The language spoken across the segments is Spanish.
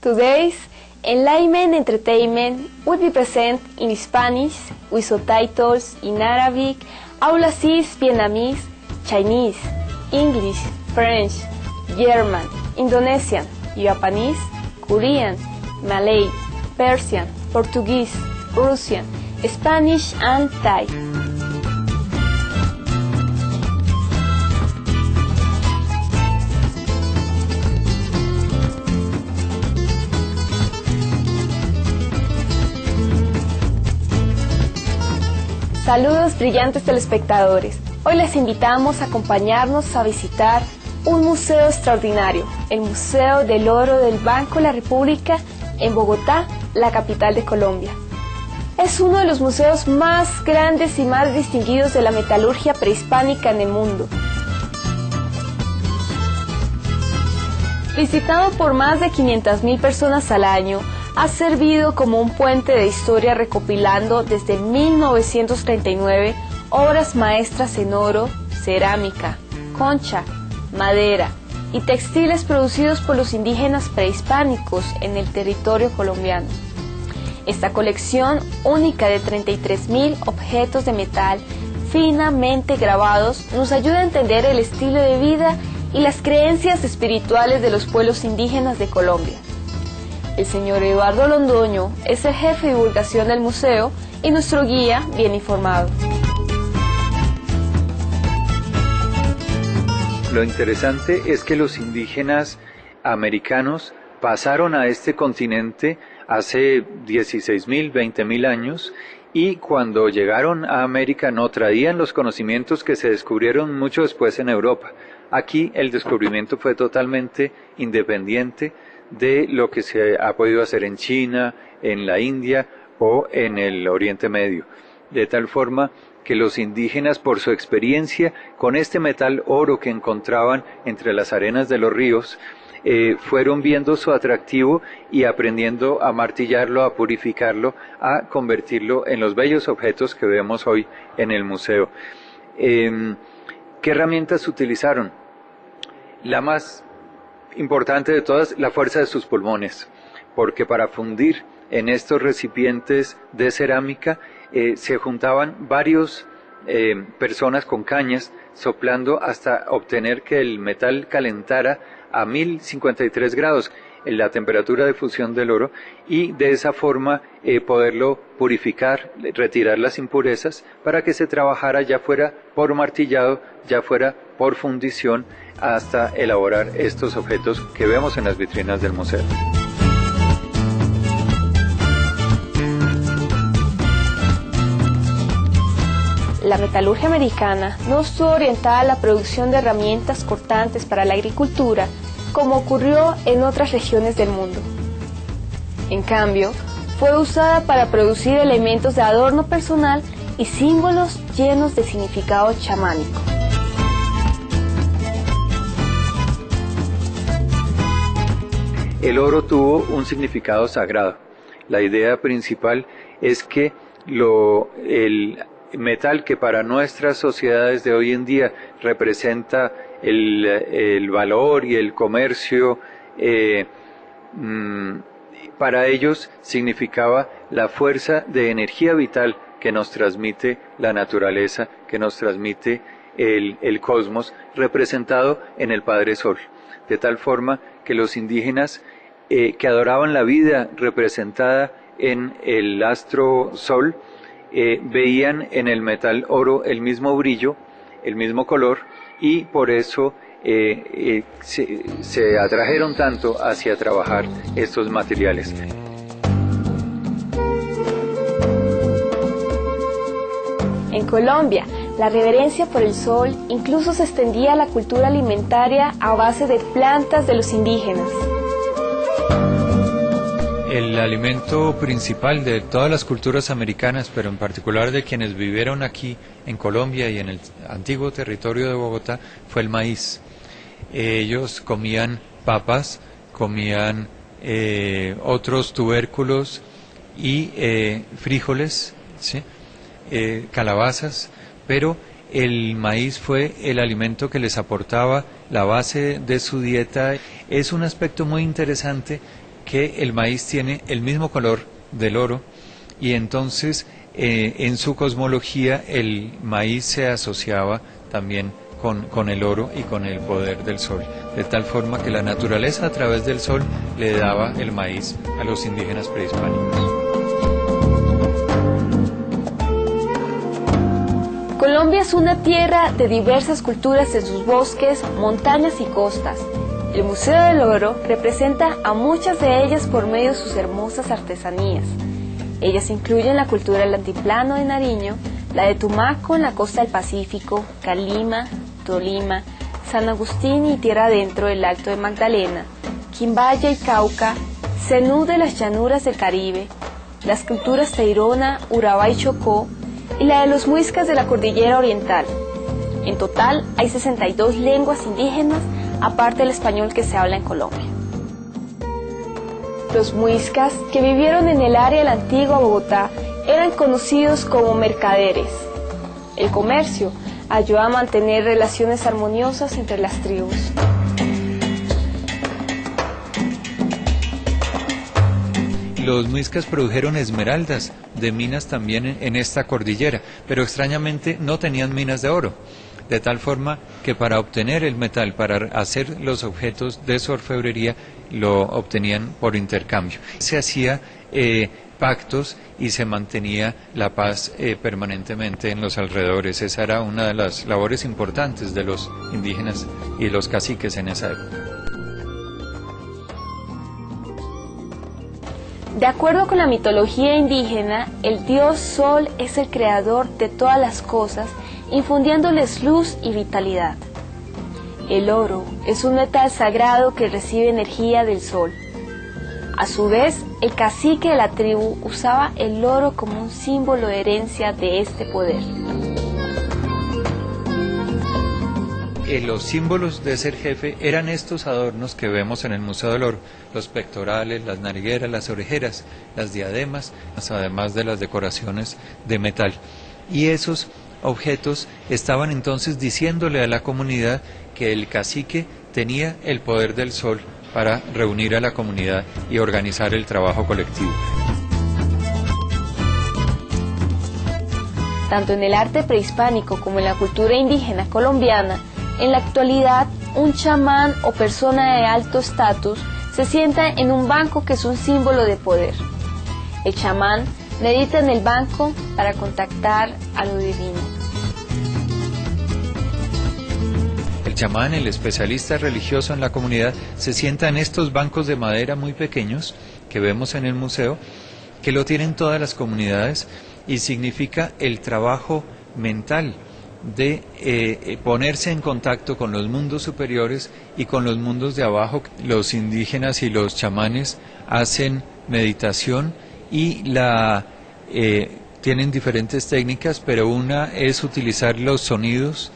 Today's Enlightenment Entertainment will be present in Spanish with subtitles in Arabic, Aulasis, Vietnamese, Chinese, English, French, German, Indonesian, Japanese, Korean, Malay, Persian, Portuguese, Russian, Spanish and Thai. Saludos brillantes telespectadores. Hoy les invitamos a acompañarnos a visitar un museo extraordinario, el Museo del Oro del Banco de la República en Bogotá, la capital de Colombia. Es uno de los museos más grandes y más distinguidos de la metalurgia prehispánica en el mundo. Visitado por más de 500.000 personas al año, ha servido como un puente de historia recopilando desde 1939 obras maestras en oro, cerámica, concha, madera y textiles producidos por los indígenas prehispánicos en el territorio colombiano. Esta colección única de 33.000 objetos de metal finamente grabados nos ayuda a entender el estilo de vida y las creencias espirituales de los pueblos indígenas de Colombia. El señor Eduardo Londoño es el jefe de divulgación del museo y nuestro guía bien informado. Lo interesante es que los indígenas americanos pasaron a este continente hace 16.000, 20.000 años y cuando llegaron a América no traían los conocimientos que se descubrieron mucho después en Europa. Aquí el descubrimiento fue totalmente independiente de lo que se ha podido hacer en China, en la India o en el Oriente Medio. De tal forma que los indígenas, por su experiencia con este metal oro que encontraban entre las arenas de los ríos, fueron viendo su atractivo y aprendiendo a martillarlo, a purificarlo, a convertirlo en los bellos objetos que vemos hoy en el museo. ¿Qué herramientas utilizaron? La más importante de todas, la fuerza de sus pulmones, porque para fundir en estos recipientes de cerámica se juntaban varios personas con cañas soplando hasta obtener que el metal calentara a 1053 grados, en la temperatura de fusión del oro, y de esa forma poderlo purificar, retirar las impurezas para que se trabajara ya fuera por martillado, ya fuera por fundición, hasta elaborar estos objetos que vemos en las vitrinas del museo. La metalurgia americana no estuvo orientada a la producción de herramientas cortantes para la agricultura, como ocurrió en otras regiones del mundo. En cambio, fue usada para producir elementos de adorno personal y símbolos llenos de significado chamánico. El oro tuvo un significado sagrado. La idea principal es que el metal que para nuestras sociedades de hoy en día representa el valor y el comercio, para ellos significaba la fuerza de energía vital que nos transmite la naturaleza, que nos transmite el cosmos, representado en el Padre Sol. De tal forma que los indígenas que adoraban la vida representada en el astro Sol, veían en el metal oro el mismo brillo, el mismo color, y por eso se atrajeron tanto hacia trabajar estos materiales. En Colombia, la reverencia por el sol incluso se extendía a la cultura alimentaria a base de plantas de los indígenas. El alimento principal de todas las culturas americanas, pero en particular de quienes vivieron aquí en Colombia y en el antiguo territorio de Bogotá, fue el maíz. Ellos comían papas, comían otros tubérculos y frijoles, ¿sí? Calabazas, pero el maíz fue el alimento que les aportaba la base de su dieta. Es un aspecto muy interesante que el maíz tiene el mismo color del oro y entonces en su cosmología el maíz se asociaba también con el oro y con el poder del sol, de tal forma que la naturaleza a través del sol le daba el maíz a los indígenas prehispánicos. Colombia es una tierra de diversas culturas en sus bosques, montañas y costas. El Museo del Oro representa a muchas de ellas por medio de sus hermosas artesanías. Ellas incluyen la cultura del Altiplano de Nariño, la de Tumaco en la costa del Pacífico, Calima, Tolima, San Agustín y tierra adentro del Alto de Magdalena, Quimbaya y Cauca, Zenú de las llanuras del Caribe, las culturas Tairona, Urabá y Chocó, y la de los muiscas de la Cordillera Oriental. En total hay 62 lenguas indígenas, aparte del español que se habla en Colombia. Los muiscas, que vivieron en el área de la antigua Bogotá, eran conocidos como mercaderes. El comercio ayudó a mantener relaciones armoniosas entre las tribus. Los muiscas produjeron esmeraldas de minas también en esta cordillera, pero extrañamente no tenían minas de oro, de tal forma que para obtener el metal, para hacer los objetos de su orfebrería, lo obtenían por intercambio. Se hacía pactos y se mantenía la paz permanentemente en los alrededores. Esa era una de las labores importantes de los indígenas y los caciques en esa época. De acuerdo con la mitología indígena, el dios Sol es el creador de todas las cosas, infundiéndoles luz y vitalidad. El oro es un metal sagrado que recibe energía del sol. A su vez, el cacique de la tribu usaba el oro como un símbolo de herencia de este poder. Los símbolos de ser jefe eran estos adornos que vemos en el Museo del Oro, los pectorales, las narigueras, las orejeras, las diademas, además de las decoraciones de metal. Y esos objetos estaban entonces diciéndole a la comunidad que el cacique tenía el poder del sol para reunir a la comunidad y organizar el trabajo colectivo. Tanto en el arte prehispánico como en la cultura indígena colombiana, en la actualidad, un chamán o persona de alto estatus se sienta en un banco que es un símbolo de poder. El chamán medita en el banco para contactar a lo divino. El chamán, el especialista religioso en la comunidad, se sienta en estos bancos de madera muy pequeños que vemos en el museo, que lo tienen todas las comunidades y significa el trabajo mental de ponerse en contacto con los mundos superiores y con los mundos de abajo. Los indígenas y los chamanes hacen meditación y tienen diferentes técnicas, pero una es utilizar los sonidos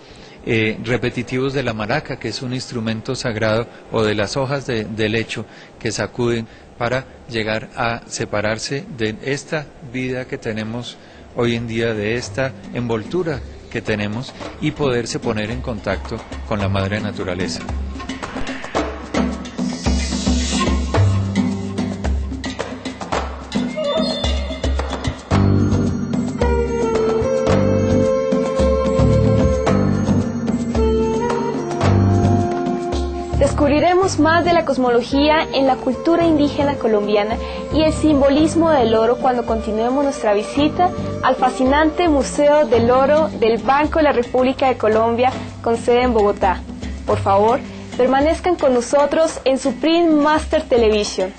repetitivos de la maraca, que es un instrumento sagrado, o de las hojas de helecho que sacuden para llegar a separarse de esta vida que tenemos hoy en día, de esta envoltura que tenemos, y poderse poner en contacto con la madre naturaleza. Descubriremos más de la cosmología en la cultura indígena colombiana y el simbolismo del oro cuando continuemos nuestra visita al fascinante Museo del Oro del Banco de la República de Colombia, con sede en Bogotá. Por favor, permanezcan con nosotros en Supreme Master Television.